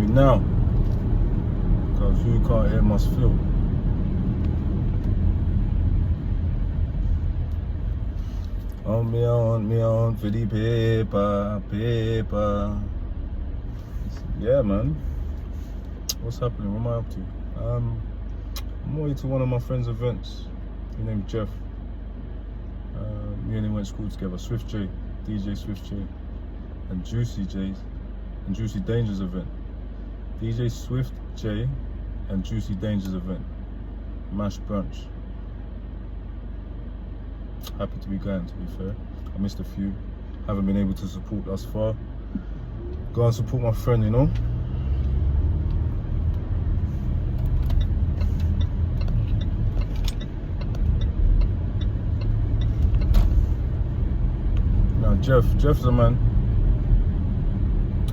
me now, because who can't hear must feel. On me on for the paper. Yeah, man. What's happening? What am I up to? I'm away to one of my friend's events. His name's Jeff. Me and him went to school together. Swift J, DJ Swift J, and Juicy J's and Juicy Danger's event. DJ Swift J and Juicy Danger's event. Mash Brunch. Happy to be going, to be fair. I missed a few. Haven't been able to support thus far. Go and support my friend, you know? Now, Jeff's a man.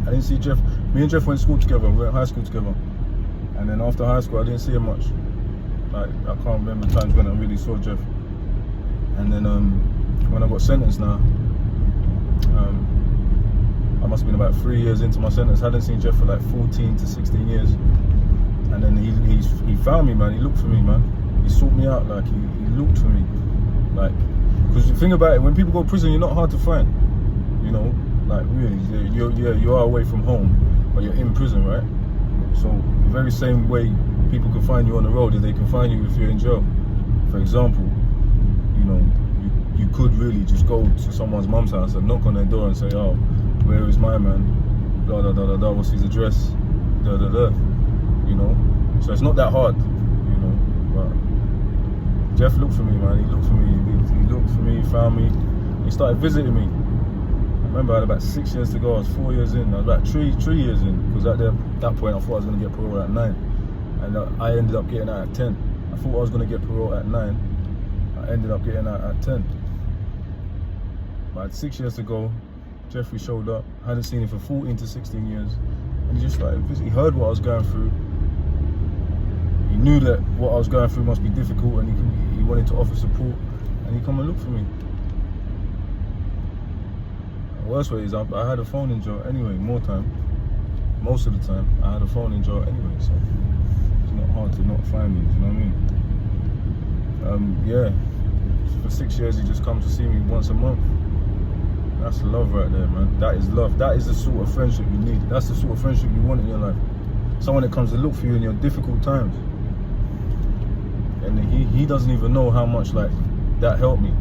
I didn't see Jeff. Me and Jeff went to school together. We went to high school together. And then after high school, I didn't see him much. Like, I can't remember times when I really saw Jeff. And then when I got sentenced now, I must have been about 3 years into my sentence. I hadn't seen Jeff for like 14 to 16 years. And then he found me, man. He looked for me, man. He sought me out, like he looked for me. Like, because the thing about it, when people go to prison, you're not hard to find. You know, like really, you are away from home, but you're in prison, right? So the very same way people can find you on the road, they can find you if you're in jail. For example, you know, you could really just go to someone's mum's house and knock on their door and say, oh, where is my man? Da da da da da, what's his address? Da da da. You know? So it's not that hard, you know. But Jeff looked for me, man. He looked for me. He looked for me, found me. He started visiting me. I remember I had about 6 years to go. I was 4 years in. I was about three years in. Because at that point, I thought I was going to get parole at 9. And I ended up getting out at 10. I thought I was going to get parole at 9. I ended up getting out at 10. But I had 6 years to go. Jeffrey showed up. I hadn't seen him for 14 to 16 years. And he just started visiting. He heard what I was going through. He knew that what I was going through must be difficult, and he wanted to offer support, and he come and look for me. The worst way is I had a phone in jail anyway, most of the time, I had a phone in jail anyway, so it's not hard to not find me, do you know what I mean? Yeah, for 6 years he just comes to see me once a month. That's love right there, man. That is love. That is the sort of friendship you need. That's the sort of friendship you want in your life. Someone that comes to look for you in your difficult times. And he doesn't even know how much, like, that helped me.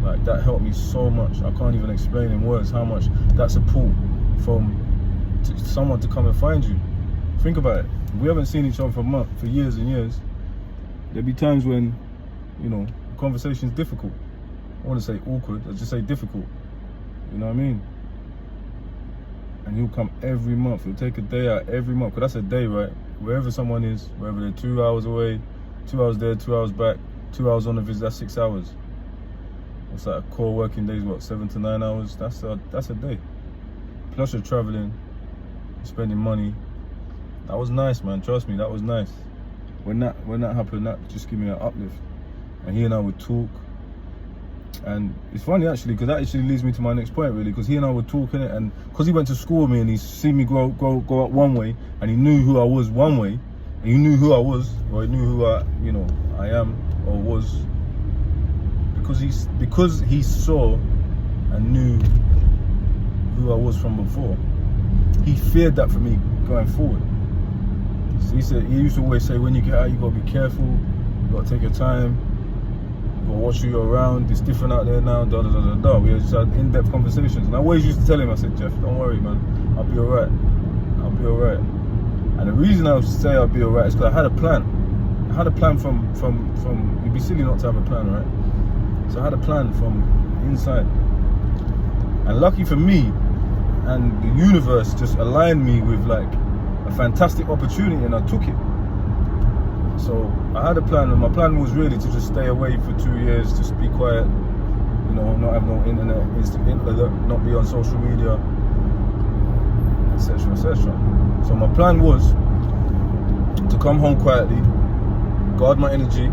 Like, that helped me so much. I can't even explain in words how much that support from someone to come and find you. Think about it. We haven't seen each other for years and years. There'll be times when, you know, the conversation's difficult. I want to say awkward, I just say difficult. You know what I mean? And he'll come every month. He'll take a day out every month. Because that's a day, right? Wherever someone is, wherever they're 2 hours away, 2 hours there, 2 hours back, 2 hours on the visit, that's 6 hours. What's that? A core working day is what, 7 to 9 hours? That's a day. Plus you're traveling, you're spending money. That was nice, man. Trust me, that was nice. When that happened, that just gave me an uplift. And he and I would talk. And it's funny actually, because that actually leads me to my next point really, because he and I were talking it, and because he went to school with me and he's seen me go up one way, and he knew who I was one way, and he knew who I was, or he knew who I am or was, because he saw and knew who I was from before. He feared that for me going forward. So he used to always say, when you get out, you gotta be careful, you gotta take your time, you gotta watch who you're around, it's different out there now, da da da da da. We just had in-depth conversations. And I always used to tell him, I said, Jeff, don't worry, man, I'll be alright. I'll be alright. And the reason I would say I'll be alright is because I had a plan. I had a plan from it'd be silly not to have a plan, right? So I had a plan from inside. And lucky for me, and the universe just aligned me with like a fantastic opportunity, and I took it. So I had a plan, and my plan was really to just stay away for 2 years, just be quiet, you know, not have no internet, not be on social media, etc, etc. So my plan was to come home quietly, guard my energy,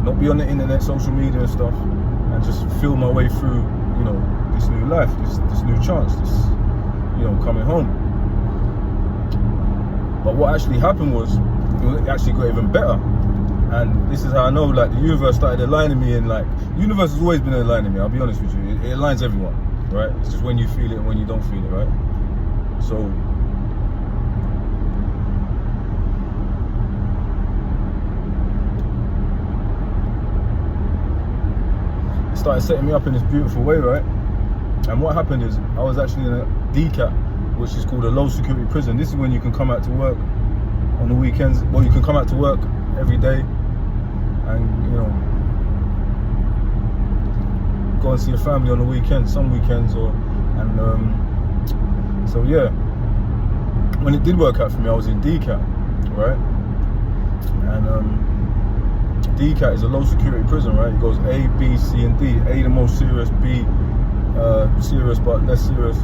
not be on the internet, social media and stuff, and just feel my way through, you know, this new life, this new chance, this, you know, coming home. But what actually happened was, it actually got even better. And this is how I know, like, the universe started aligning me, and like, the universe has always been aligning me, I'll be honest with you. It aligns everyone, right? It's just when you feel it and when you don't feel it, right? So it started setting me up in this beautiful way, right? And what happened is, I was actually in a DCAT, which is called a low security prison. This is when you can come out to work on the weekends. Well, you can come out to work every day and, you know, go and see your family on the weekends, some weekends, so yeah. When it did work out for me, I was in DCAT, right? And DCAT is a low security prison, right? It goes A, B, C, and D. A the most serious, B serious but less serious.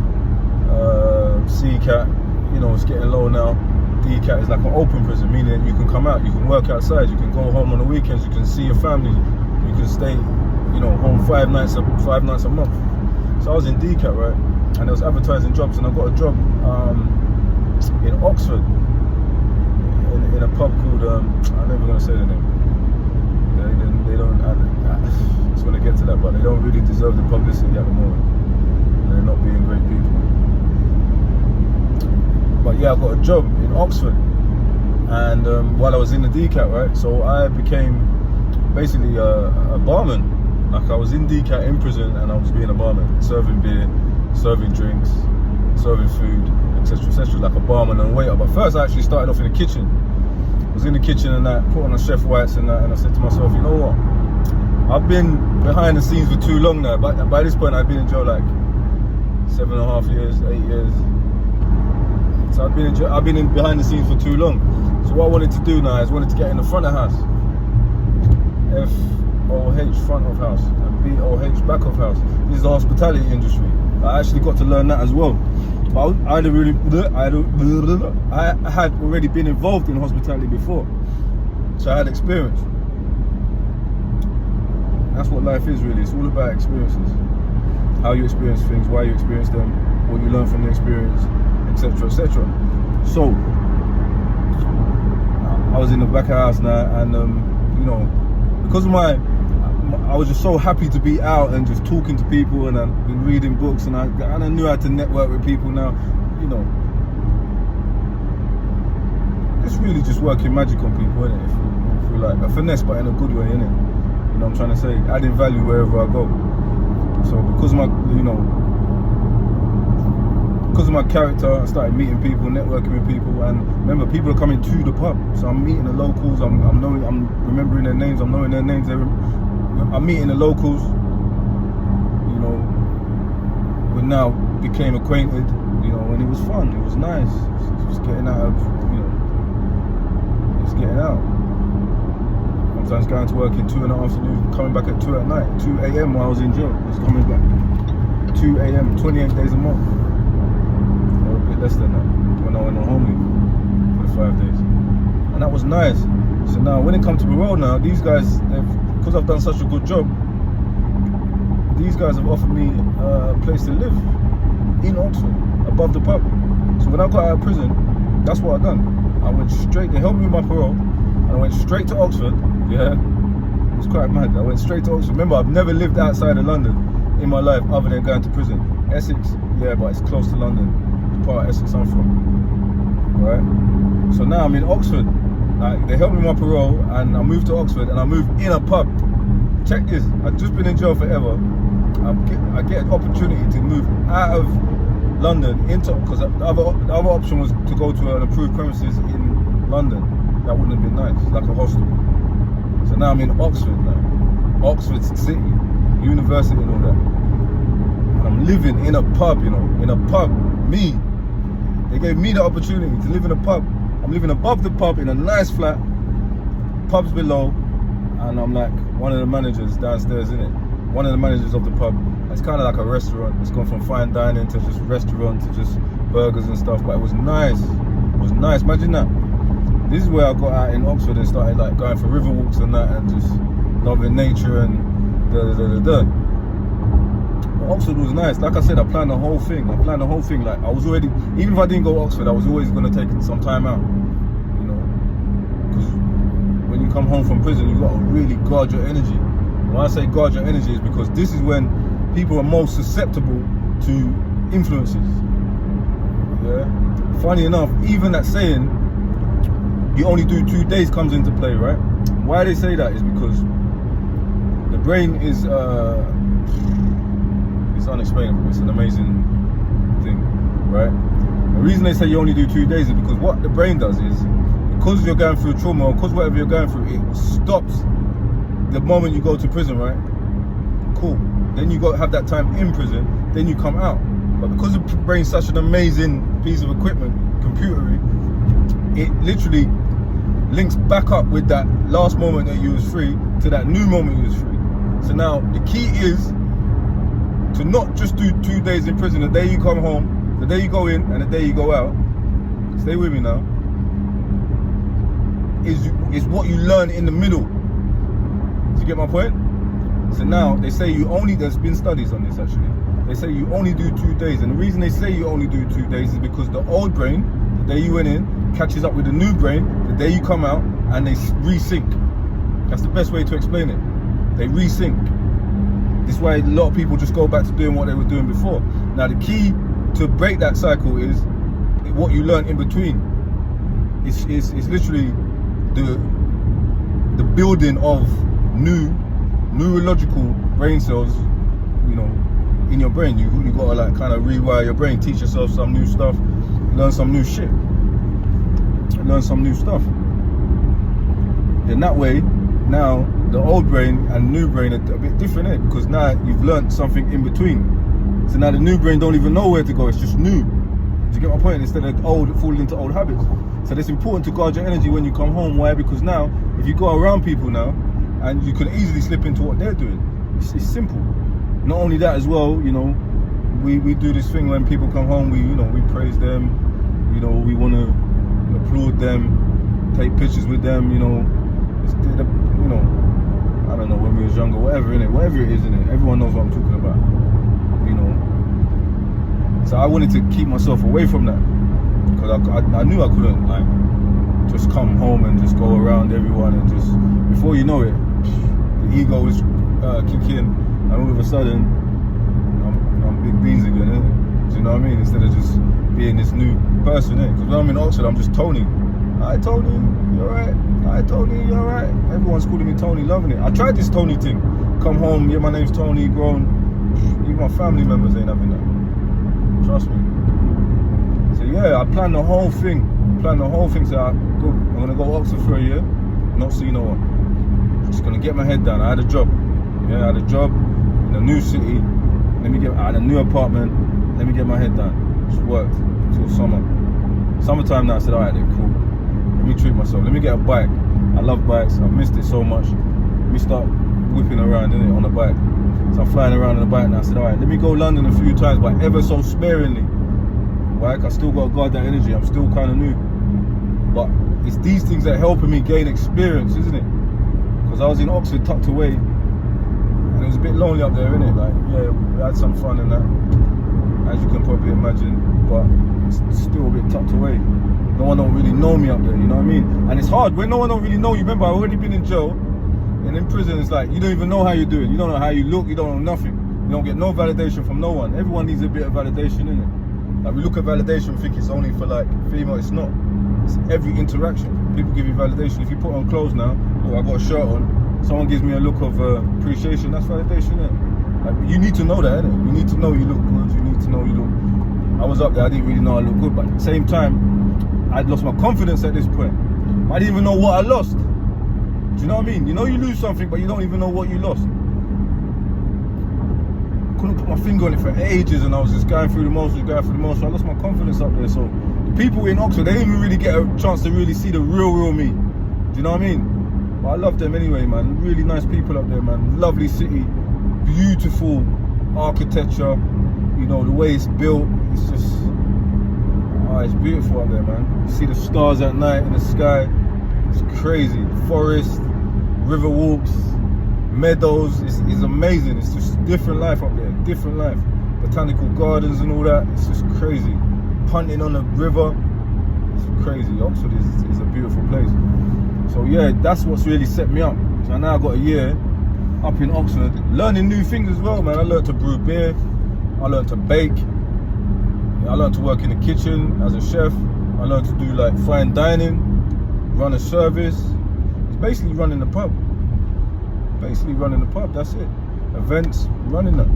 C cat, you know, it's getting low now. D cat is like an open prison, meaning that you can come out, you can work outside, you can go home on the weekends, you can see your family, you can stay, you know, home 5 nights a month. So I was in D cat, right? And there was advertising jobs, and I got a job in Oxford in a pub called I'm never gonna say the name. They don't. I just want to get to that, but they don't really deserve the publicity at the moment. They're not being great people. But yeah, I got a job in Oxford, and while I was in the DCAT, right, so I became basically a barman. Like, I was in DCAT in prison, and I was being a barman, serving beer, serving drinks, serving food, etc., like a barman and a waiter. But first I actually started off in the kitchen. I was in the kitchen and that, put on a chef whites and that, and I said to myself, you know what, I've been behind the scenes for too long now. But by this point I'd been in jail like 7.5 years, 8 years. So I've been behind the scenes for too long. So what I wanted to do now is wanted to get in the front of house. FOH, front of house, and BOH, back of house. This is the hospitality industry. I actually got to learn that as well. But I had already been involved in hospitality before, so I had experience. That's what life is, really. It's all about experiences. How you experience things, why you experience them, what you learn from the experience, etc., etc. So I was in the back of the house now, and you know, because of I was just so happy to be out and just talking to people, and I've been reading books, and I knew how to network with people now. You know, it's really just working magic on people, isn't it? If you like a finesse, but in a good way, innit? You know what I'm trying to say? Adding value wherever I go. So because of my character, I started meeting people, networking with people, and remember, people are coming to the pub. So I'm meeting the locals. I'm remembering their names. I'm knowing their names. I'm meeting the locals. You know, we now became acquainted. You know, and it was fun. It was nice. Just getting out of, you know, just getting out. Sometimes going to work in 2 in the afternoon, coming back at 2 at night, 2 a.m. while I was in jail. Just coming back 2 a.m. 28 days a month. Or a bit less than that when I went on home leave for the 5 days. And that was nice. So now when it comes to parole now, these guys, because I've done such a good job, these guys have offered me a place to live in Oxford, above the pub. So when I got out of prison, that's what I done. I went straight, they helped me with my parole, and I went straight to Oxford. Yeah, it was quite mad. I went straight to Oxford. Remember, I've never lived outside of London in my life other than going to prison. Essex, yeah, but it's close to London, the part of Essex I'm from, right? So now I'm in Oxford. Like, they helped me with my parole, and I moved to Oxford, and I moved in a pub. Check this, I've just been in jail forever. I get an opportunity to move out of London into, because the other option was to go to an approved premises in London. That wouldn't have been nice, like a hostel. So now I'm in Oxford now, Oxford City, university and all that. And I'm living in a pub, you know, in a pub, me. They gave me the opportunity to live in a pub. I'm living above the pub in a nice flat, pub's below, and I'm like one of the managers downstairs, innit? One of the managers of the pub. It's kind of like a restaurant. It's gone from fine dining to just restaurant to just burgers and stuff, but it was nice. It was nice, imagine that. This is where I got out in Oxford and started like going for river walks and that, and just loving nature and Oxford was nice. Like I said, I planned the whole thing. Like, I was already, even if I didn't go to Oxford, I was always going to take some time out, you know, because when you come home from prison, you got to really guard your energy. When I say guard your energy, is because this is when people are most susceptible to influences. Yeah. Funny enough, even that saying, you only do 2 days, comes into play, right? Why they say that is because the brain is, it's unexplainable. It's an amazing thing, right? The reason they say you only do 2 days is because what the brain does is, because you're going through trauma, or because whatever you're going through, it stops the moment you go to prison, right? Cool. Then you got to have that time in prison, then you come out. But because the brain's such an amazing piece of equipment, computery, it literally links back up with that last moment that you was free to that new moment you was free. So now the key is to not just do 2 days in prison, the day you come home, the day you go in and the day you go out. Stay with me now. Is what you learn in the middle. Do you get my point? So now they say there's been studies on this actually. They say you only do 2 days, and the reason they say you only do 2 days is because the old brain, the day you went in, catches up with the new brain the day you come out, and they resync. That's the best way to explain it. They resync. This is why a lot of people just go back to doing what they were doing before. Now the key to break that cycle is what you learn in between. It's literally the building of new neurological brain cells, you know, in your brain. You gotta like kind of rewire your brain, teach yourself some new stuff, learn some new shit, learn some new stuff. Then that way, now the old brain and new brain are a bit different, eh? Because now you've learned something in between. So now the new brain don't even know where to go, it's just new. Do you get my point? Instead of falling into old habits. So it's important to guard your energy when you come home. Why? Because now, if you go around people now, and you can easily slip into what they're doing. It's simple. Not only that as well, you know, we do this thing when people come home, we praise them, you know, we want to applaud them, take pictures with them, you know, I don't know, when we was younger, whatever it is, innit? Everyone knows what I'm talking about, you know. So I wanted to keep myself away from that, because I knew I couldn't, like, just come home and just go around everyone and just, before you know it, the ego is kicking, and all of a sudden I'm big beans again, innit? Do you know what I mean? Instead of just being this new person, innit? Because when I'm in Oxford, I'm just Tony. Hi Tony, you alright? Hi Tony, you alright? Everyone's calling me Tony, loving it. I tried this Tony thing. Come home, yeah, my name's Tony, grown. Even my family members ain't having that. Trust me. So yeah, I planned the whole thing. So I'm gonna go to Oxford for a year, not see no one. Just gonna get my head down. I had a job. Yeah, I had a job in a new city. I had a new apartment. Let me get my head down. Just worked until summer. Summertime now, I said, alright then, cool. Let me treat myself. Let me get a bike. I love bikes. I've missed it so much. Let me start whipping around, innit, on a bike. So I'm flying around on a bike now. I said, alright, let me go London a few times, but ever so sparingly. Right? I still got to guard that energy. I'm still kind of new. But it's these things that are helping me gain experience, isn't it? Because I was in Oxford tucked away, and it was a bit lonely up there, innit? Like, yeah, we had some fun and that, as you can probably imagine, but it's still a bit tucked away. No one don't really know me up there, you know what I mean? And it's hard when no one don't really know you. Remember, I've already been in jail, and in prison it's like, you don't even know how you're doing. You don't know how you look, you don't know nothing. You don't get no validation from no one. Everyone needs a bit of validation, innit? Like, we look at validation and think it's only for like female, it's not. It's every interaction. People give you validation. If you put on clothes now, or I got a shirt on, someone gives me a look of appreciation, that's validation, innit? Like, you need to know that, innit? You need to know you look good, you need to know you look... I was up there, I didn't really know I looked good, but at the same time, I'd lost my confidence at this point. I didn't even know what I lost. Do you know what I mean? You know you lose something, but you don't even know what you lost. Couldn't put my finger on it for ages, and I was just going through the motions. I lost my confidence up there. So the people in Oxford, they didn't even really get a chance to really see the real me. Do you know what I mean? But I love them anyway, man. Really nice people up there, man. Lovely city, beautiful architecture. You know, the way it's built, it's just, it's beautiful up there, man. You see the stars at night in the sky. It's crazy. Forest, river walks, meadows. It's amazing. It's just different life up there. different life. Botanical gardens and all that, it's just crazy. Punting on the river, it's crazy. Oxford is a beautiful place. So yeah, that's what's really set me up. So now I've got a year up in Oxford, learning new things as well, man. I learned to brew beer, I learned to bake, I learned to work in the kitchen as a chef, I learned to do like fine dining, run a service. It's basically running the pub. Basically running the pub, that's it. Events, running that.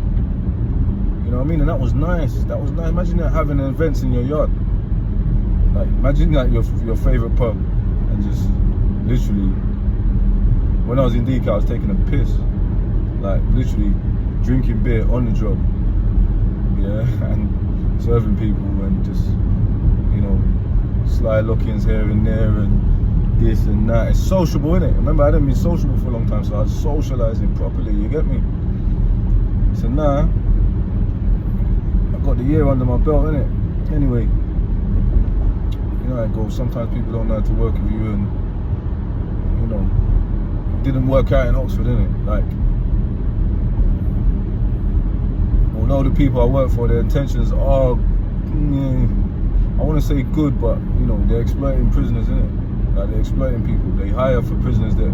You know what I mean? And that was nice. That was nice. Imagine that, having events in your yard. Like, imagine that your favorite pub, and just literally, when I was in DK, I was taking a piss. Like, literally drinking beer on the job. Yeah, and serving people, and just, you know, sly look-ins here and there, and this and that. It's sociable, innit? Remember, I hadn't been sociable for a long time, so I was socialising properly, you get me? So now, I got the year under my belt, innit? Anyway, you know how it goes. Sometimes people don't know how to work with you, and, you know, it didn't work out in Oxford, innit? Like, although the people I work for, their intentions are, I want to say good, but, you know, they're exploiting prisoners, innit? Like, they're exploiting people. They hire for prisoners that,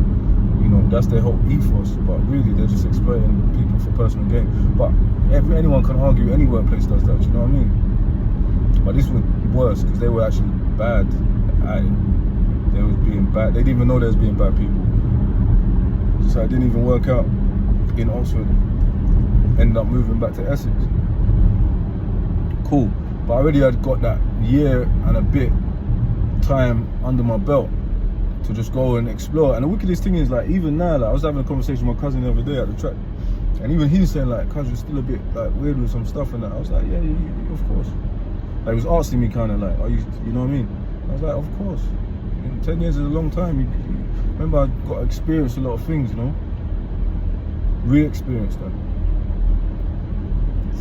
you know, that's their whole ethos, but really they're just exploiting people for personal gain. But anyone can argue any workplace does that, you know what I mean? But this was worse, because they were actually bad at it. They was being bad. They didn't even know they was being bad people. So it didn't even work out in Oxford. Ended up moving back to Essex. Cool. But I already had got that year and a bit time under my belt to just go and explore. And the wickedest thing is, like, even now, like, I was having a conversation with my cousin the other day at the track, and even he's saying, like, cuz, you're still a bit, like, weird with some stuff and that. I was like, yeah, of course. Like, he was asking me kind of like, are you know what I mean? I was like, of course. 10 years is a long time. Remember, I got to experience a lot of things, you know? Re-experience that.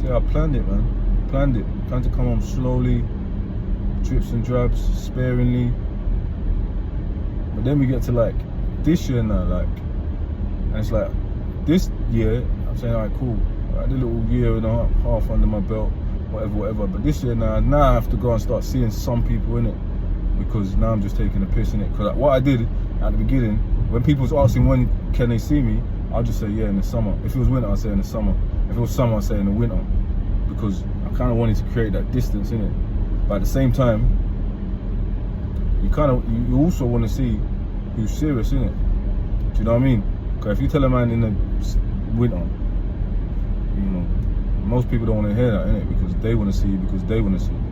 See, I planned it, man. Planned to come home slowly, drips and drabs, sparingly. But then we get to, like, this year now, like, and it's like, this year, I'm saying, all right, cool. I did a little year and a half under my belt, whatever. But this year now I have to go and start seeing some people in it, because now I'm just taking a piss in it. Because, like, what I did at the beginning, when people was asking when can they see me, I'll just say, yeah, in the summer. If it was winter, I'd say in the summer. If it was summer, I'd say in the winter. Because I kind of wanted to create that distance in it. But at the same time, you also want to see who's serious in it. Do you know what I mean? Because if you tell a man in the winter, you know, most people don't want to hear that, innit? Because they want to see you, because they want to see you.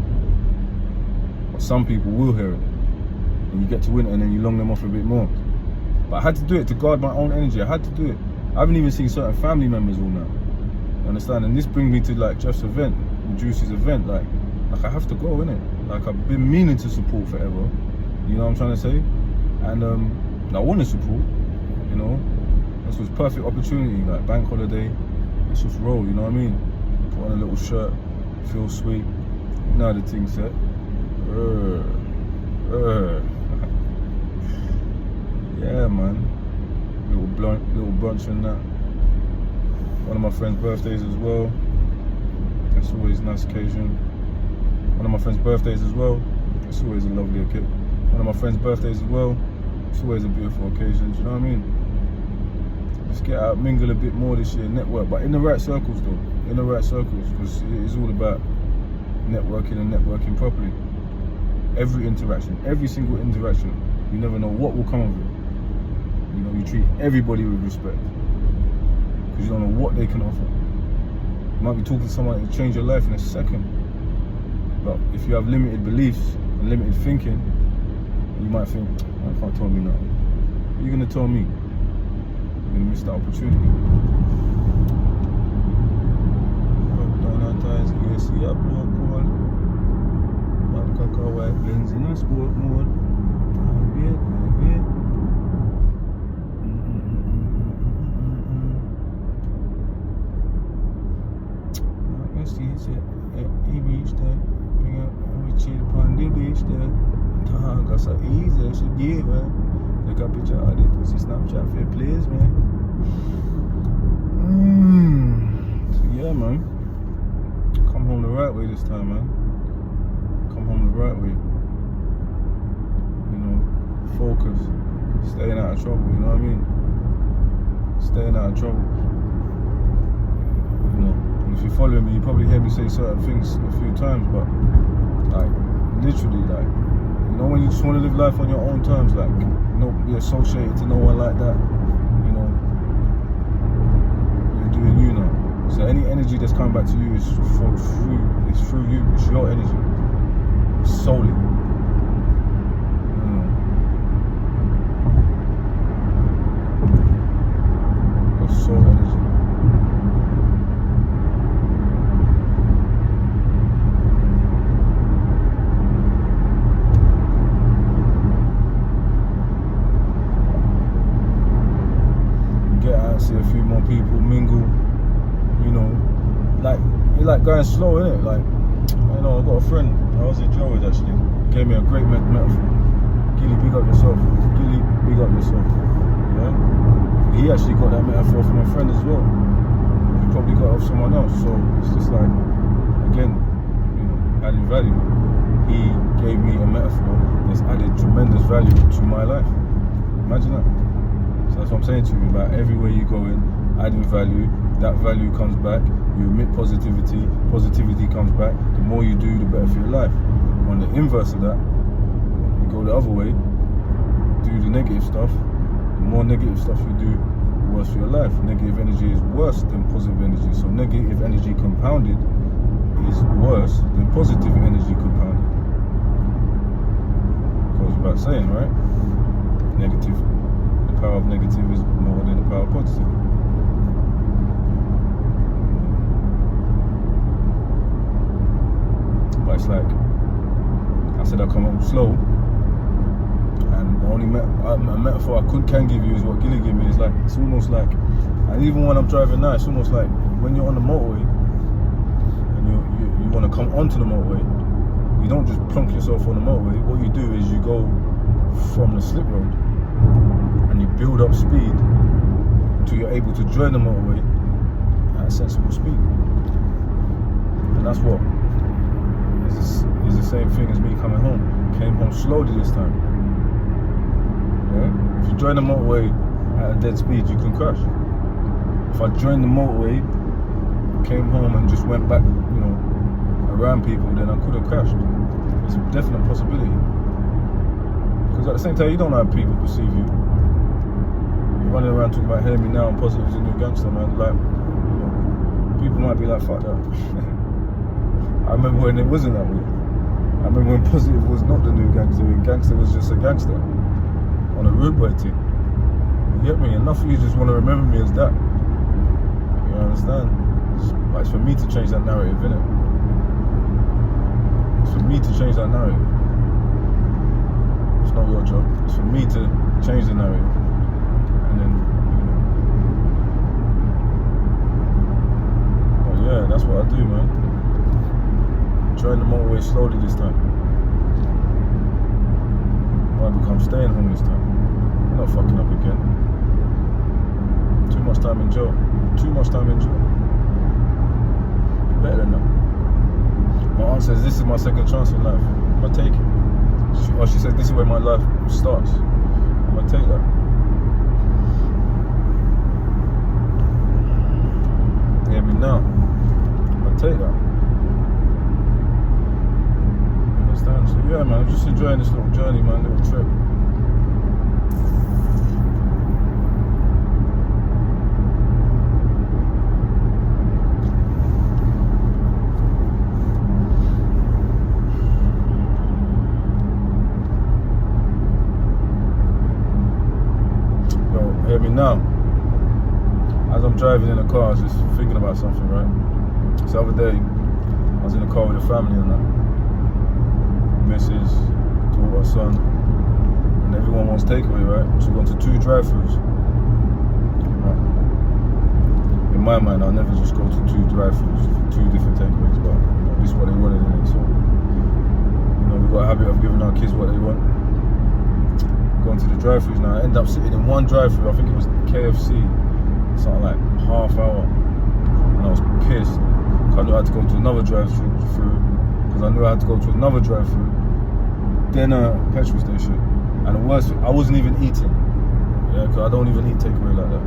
But some people will hear it. And you get to winter and then you long them off a bit more. But I had to do it to guard my own energy. I had to do it. I haven't even seen certain family members all now. You understand? And this brings me to, like, Jeff's event, Juicy's event. Like I have to go, innit? Like, I've been meaning to support forever. You know what I'm trying to say? And I want to support, you know? This was perfect opportunity, like, bank holiday. Let's just roll, you know what I mean? Put on a little shirt, feel sweet. Now the thing's set. Yeah, man. Little brunch and that. One of my friends' birthdays as well. That's always a nice occasion. One of my friends' birthdays as well. It's always a lovely occasion. One of my friends' birthdays as well. It's always a beautiful occasion. Do you know what I mean? Let's get out, mingle a bit more this year, network, but in the right circles though. In the right circles, because it is all about networking and networking properly. Every interaction, every single interaction, you never know what will come of it. You know, you treat everybody with respect, because you don't know what they can offer. You might be talking to someone that will change your life in a second, but if you have limited beliefs and limited thinking, you might think, I can't tell me nothing. What are you going to tell me? You're going to miss that opportunity. White blends in a sport mode. He reached there, bring up, we chill upon the beach there. Got so easy, she get, man. Take a picture of the pussy Snapchat for your plays, man. So yeah, man. Come home the right way this time, man. Come home the right way. You know, focus. Staying out of trouble, you know what I mean? Staying out of trouble. You know, and if you're following me, you probably hear me say certain things a few times, but like, literally, like, you know, when you just want to live life on your own terms, like, not be associated to no one like that, you know, you're doing you now. So any energy that's coming back to you is through you. It's your energy, solely. Your soul energy. Get out, see a few more people, mingle. You know, like, you're like going slow, innit? Like, you know, I got a friend, I was in jail with actually, gave me a great metaphor. Gilly, big up yourself. Gilly, big up yourself. Yeah? He actually got that metaphor from a friend as well. He probably got it off someone else. So it's just like, again, you know, adding value. He gave me a metaphor that's added tremendous value to my life. Imagine that. So that's what I'm saying to you, about everywhere you go in, adding value, that value comes back. You emit positivity, positivity comes back. The more you do, the better for your life. On the inverse of that, you go the other way, do the negative stuff. The more negative stuff you do, the worse for your life. Negative energy is worse than positive energy. So negative energy compounded is worse than positive energy compounded. Goes without saying, right? Negative. The power of negative is more than the power of positive. But it's like, I said I come home slow, and the only metaphor I can give you is what Gilly gave me. It's like, it's almost like, and even when I'm driving now, it's almost like when you're on the motorway and you want to come onto the motorway, you don't just plonk yourself on the motorway. What you do is you go from the slip road and you build up speed until you're able to join the motorway at a sensible speed. And that's what is the same thing as me coming home. Came home slowly this time. Yeah? If you join the motorway at a dead speed, you can crash. If I joined the motorway, came home and just went back, you know, around people, then I could have crashed. It's a definite possibility. Because at the same time, you don't know how people perceive you. You're running around talking about hear me now and positive's a new gangster, man. Like, you know, people might be like, fuck that. I remember when it wasn't that way. I remember when positive was not the new gangster, when gangster was just a gangster on a rude boy team. You get me? Enough of you just want to remember me as that. You understand? But it's for me to change that narrative, innit? It's for me to change that narrative. It's not your job. It's for me to change the narrative. And then, you know. But yeah, that's what I do, man. Join the motorway slowly this time. Why become staying home this time? I'm not fucking up again. Too much time in jail. Too much time in jail. Better than that. My aunt says this is my second chance in life. I'm gonna take it. She says this is where my life starts. I'm gonna take that. Hear me now. I'm gonna take that. Understand? So yeah, man, I'm just enjoying this little journey, man, little trip. Yo, hear me now. As I'm driving in the car, I was just thinking about something, right? So the other day, I was in the car with the family and that. Missus, daughter, son, and everyone wants takeaway, right? So we've gone to 2 drive-thrus. Right. In my mind, I'll never just go to 2 drive-thrus, 2 different takeaways, but you know, this is what they wanted in it. So, you know, we've got a habit of giving our kids what they want. Going to the drive-thrus now, I end up sitting in one drive-thru. I think it was KFC, something like half hour. And I was pissed. I knew I had to go to another drive-through, because I knew I had to go to another drive-through, then a petrol station. And the worst, I wasn't even eating. Yeah, because I don't even eat takeaway like that.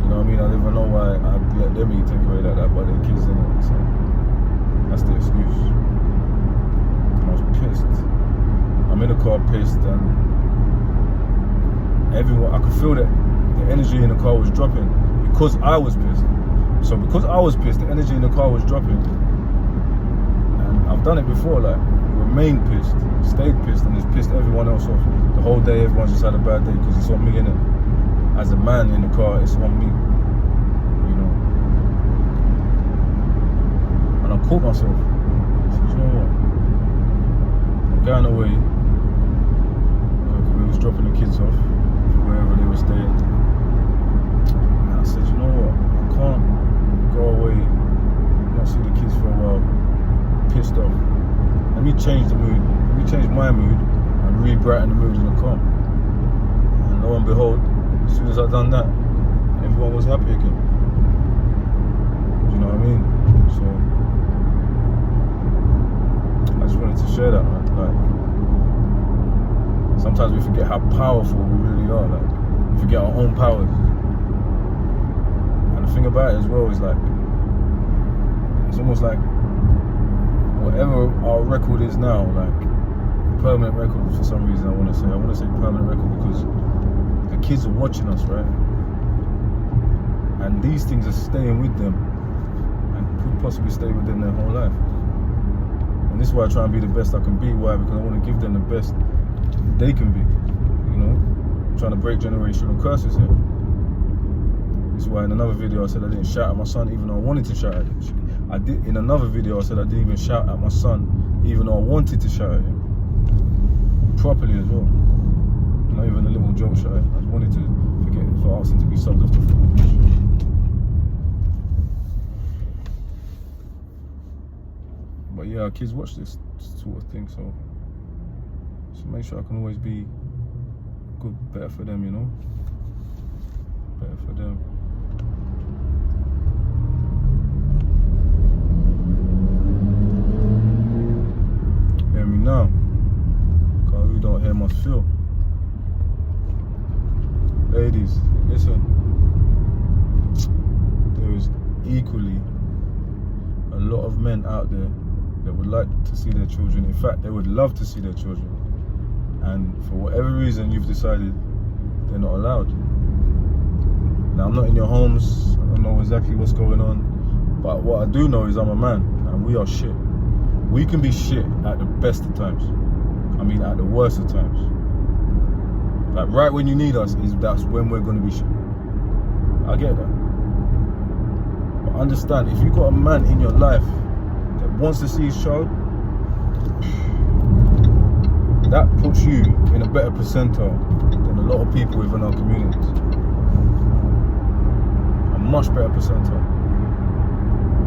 You know what I mean? I don't even know why I'd let them eat takeaway like that, but they're kids in it. So that's the excuse. And I was pissed. I'm in the car pissed, and everyone, I could feel that the energy in the car was dropping because I was pissed. So because I was pissed, the energy in the car was dropping. And I've done it before, like, remained pissed, stayed pissed, and just pissed everyone else off. The whole day, everyone's just had a bad day because it's on me, innit? As a man in the car, it's on me, you know? And I caught myself. I said, you know what? I'm going away. We was dropping the kids off wherever they were staying. And I said, you know what? I can't go away, not see the kids for a while, pissed off. Let me change the mood. Let me change my mood and re-brighten the mood in the car. And lo and behold, as soon as I done that, everyone was happy again. Do you know what I mean? So I just wanted to share that, man. Like, sometimes we forget how powerful we really are. Like, we forget our own powers. And the thing about it as well is, like, it's almost like whatever our record is now, like permanent record for some reason. I want to say permanent record because the kids are watching us, right? And these things are staying with them and could possibly stay with them their whole life. And this is why I try and be the best I can be. Why? Because I want to give them the best they can be, you know? I'm trying to break generational curses here. This is why in another video I said I didn't shout at my son even though I wanted to shout at him. I did. In another video I said I didn't even shout at my son even though I wanted to shout at him. Properly as well. Not even a little joke shout. I just wanted to forget for asking to be subbed off the phone. But yeah, our kids watch this sort of thing, so make sure I can always be good, better for them, you know? Better for them. Hear me now. Cause who don't hear must feel. Ladies, listen. There is equally a lot of men out there that would like to see their children. In fact, they would love to see their children. And for whatever reason you've decided they're not allowed. Now, I'm not in your homes, I don't know exactly what's going on, but what I do know is I'm a man and we are shit. We can be shit at the best of times. I mean, at the worst of times. Like, right when you need us, that's when we're gonna be shit. I get that. But understand, if you've got a man in your life that wants to see his child, that puts you in a better percentile than a lot of people within our communities. A much better percentile.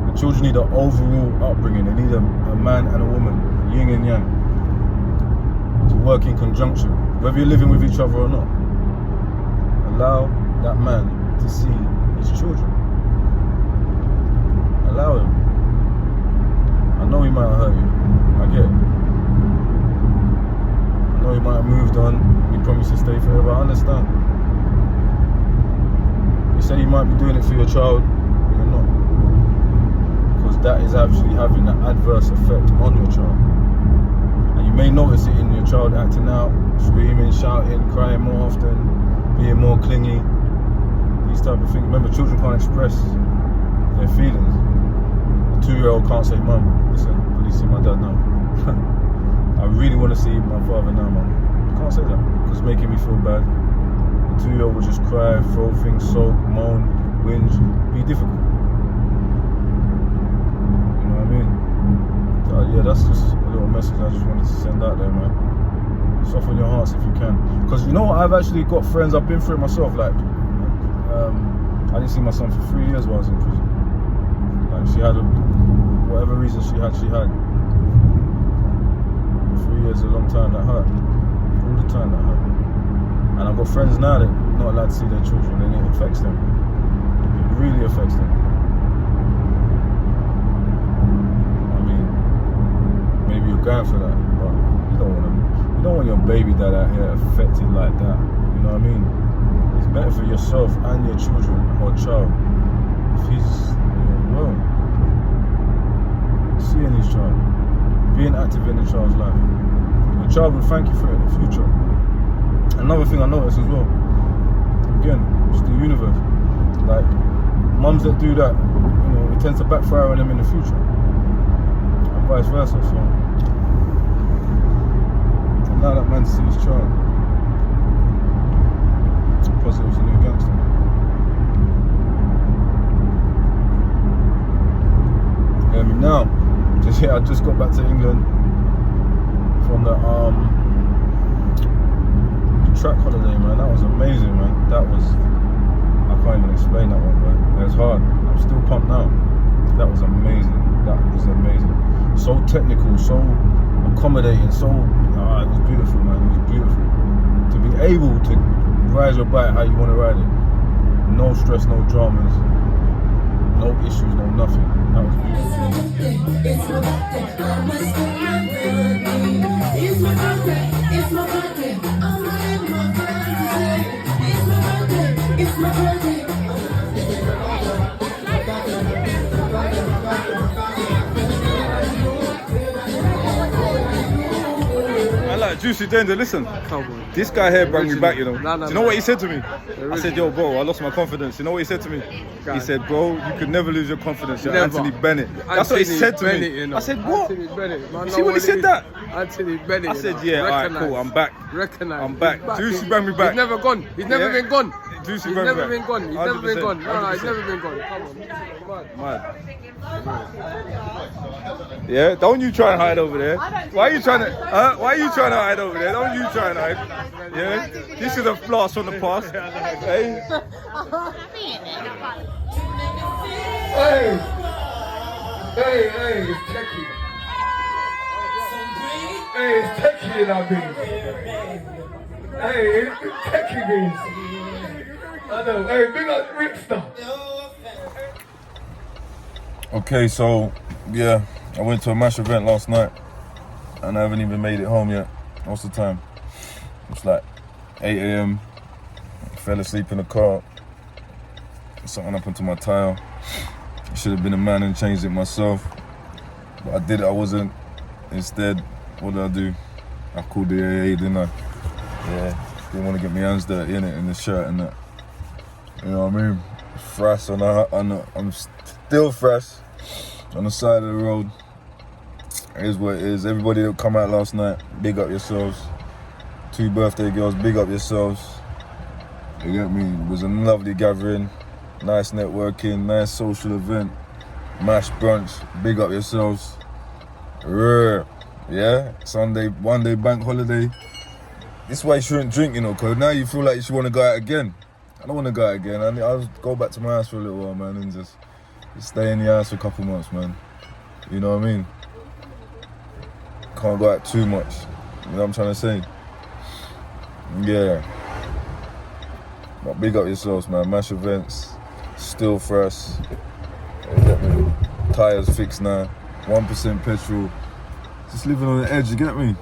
The children need an overall upbringing. They need a man and a woman, yin and yang, to work in conjunction, whether you're living with each other or not. Allow that man to see his children. Allow him. I know he might hurt you. I get it. I know he might have moved on and he promised to stay forever. I understand. You say you might be doing it for your child, but you're not. Because that is actually having an adverse effect on your child. And you may notice it in your child acting out, screaming, shouting, crying more often, being more clingy, these type of things. Remember, children can't express their feelings. A 2-year-old can't say, "Mum, listen, please see my dad now." I really want to see my father now, man. You can't say that because it's making me feel bad. The 2-year-old will just cry, throw things, sulk, moan, whinge, be difficult. You know what I mean? Yeah, that's just a little message I just wanted to send out there, man. Soften your hearts if you can. Because you know what? I've actually got friends, I've been through it myself. Like, I didn't see my son for 3 years while I was in prison. Like, she had whatever reason she had. 3 years is a long time, that hurt. All the time, that hurt. And I've got friends now that are not allowed to see their children, and it affects them. It really affects them. going for that, but you don't want your baby dad out here affected like that. You know what I mean? It's better for yourself and your children or child if he's well, seeing his child, being active in the child's life. The child will thank you for it in the future. Another thing I noticed as well, again, it's the universe. Like, mums that do that, it tends to backfire on them in the future. And vice versa, so. And now that man sees his child. Plus it was a new gangster. Hear me now. I just got back to England from the track holiday, man. That was amazing, man. That was, I can't even explain that one, man. It was hard. I'm still pumped now. That was amazing. That was amazing. So technical, so accommodating, so it was beautiful, man. It was beautiful. To be able to ride your bike how you want to ride it. No stress, no dramas, no issues, no nothing. That was beautiful. It's my birthday. I must stay my birthday. It's my birthday. It's my birthday. I'm in my birthday. It's my birthday. It's my birthday. Juicy Danger, listen. This guy here brought me back, you know. Do you know what he said to me? I said, yo, bro, I lost my confidence. You know what he said to me? He said, bro, you could never lose your confidence. You're Anthony Bennett. That's what he said to me. You know. I said, what? You see when he said that? Anthony Bennett. I said, yeah, alright, cool, I'm back. I'm back. Juicy brought me back. He's never gone. He's never been gone. Juicy He's never been gone. He's never been gone. No, he's never been gone. Come on. Mad. Yeah, don't you try and hide over there. Why are you trying to hide over there? Don't you try and hide. Yeah, this is a blast from the past. Hey. Hey, it's techie. Hey, it's techie in our beans. Hey, it's techie beans. I know. Hey, big up Rickster. Okay, so yeah, I went to a MASH event last night and I haven't even made it home yet. What's the time? It's like 8 a.m. I fell asleep in the car. Something happened to my tire. I should have been a man and changed it myself. But I did it, I wasn't. Instead, what did I do? I called the AA, didn't I? Yeah, didn't want to get my hands dirty in it, in the shirt and that. You know what I mean? Fresh I'm still fresh on the side of the road. It is what it is. Everybody that come out last night, big up yourselves. 2 birthday girls, big up yourselves. You get me? It was a lovely gathering, nice networking, nice social event. MASH brunch, big up yourselves. Yeah, Sunday, one day bank holiday. This is why you shouldn't drink, you know, because now you feel like you should want to go out again. I don't want to go out again. I'll go back to my house for a little while, man, and just stay in the house for a couple months, man. You know what I mean? Can't go out too much. You know what I'm trying to say? Yeah. But big up yourselves, man. MASH events, still fresh. Tires fixed now. 1% petrol. Just living on the edge, you get me?